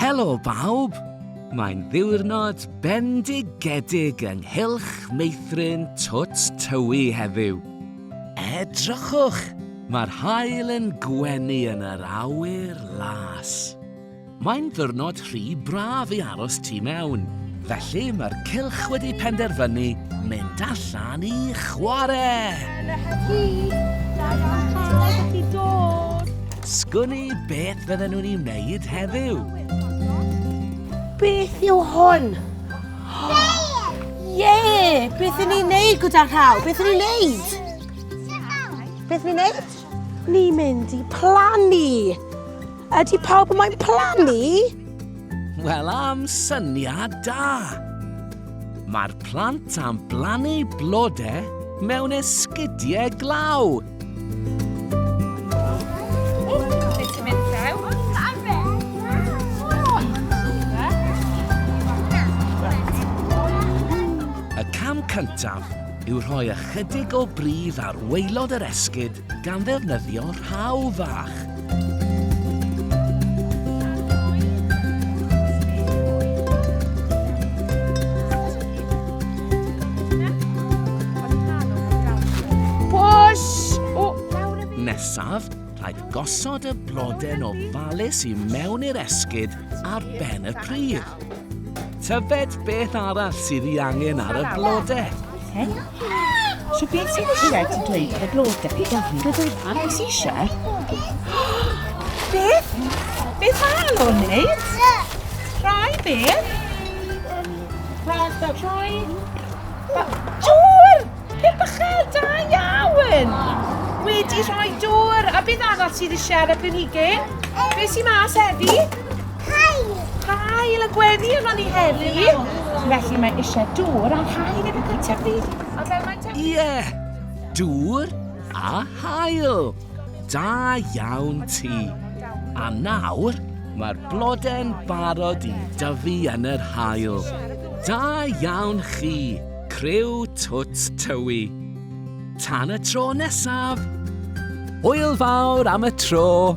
Helo bawb! Mae'n ddiwrnod bendigedig ynghylch meithrin Twts Tywi heddiw. Edrychwch! Mae'r haul yn gwenu yn yr awyr las. Mae'n ddiwrnod rhy braf i aros tu mewn, felly mae'r cylch wedi penderfynu mynd allan i chwarae. Sgwni beth fydden nhw'n ei wneud heddiw. Beth yw hwn? Ie! Beth yn ni'n neud gyda rhaw? Beth yn ni'n neud? Beth yn ni'n neud? Ni'n mynd i plannu. Ydy pawb yma'n plannu? Wel, am syniad da. Mae'r plant am blannu blodau mewn esgidiau glaw. Y cam cyntaf yw rhoi ychydig o bridd ar waelod yr esgid gan ddefnyddio rhaw fach. Nesaf, rhaid gosod y blodau ofalus i mewn i'r esgid ar ben y pridd. Tybed beth arall sydd ei angen ar y blodau? So beth sy'n eisiau ti dweud ar y blodau? Beth eisiau? Beth? Beth al o'n neud? Rhai beth? Rhai... Dŵr! Beth bychel da iawn! Wedi rhoi dŵr. A beth arall sydd eisiau ar y planhigyn? Beth sy'n mas heddi? Hael y gwenu yn o'n i heddi. Felly mae eisiau dŵr a hael yn y gyntaf byd. Ie, dŵr a hael. Da iawn ti. A nawr, mae'r blodau'n barod i dyfu yn yr hael. Da iawn chi, criw Twts Tywi. Tan y tro nesaf. Hwyl fawr am y tro.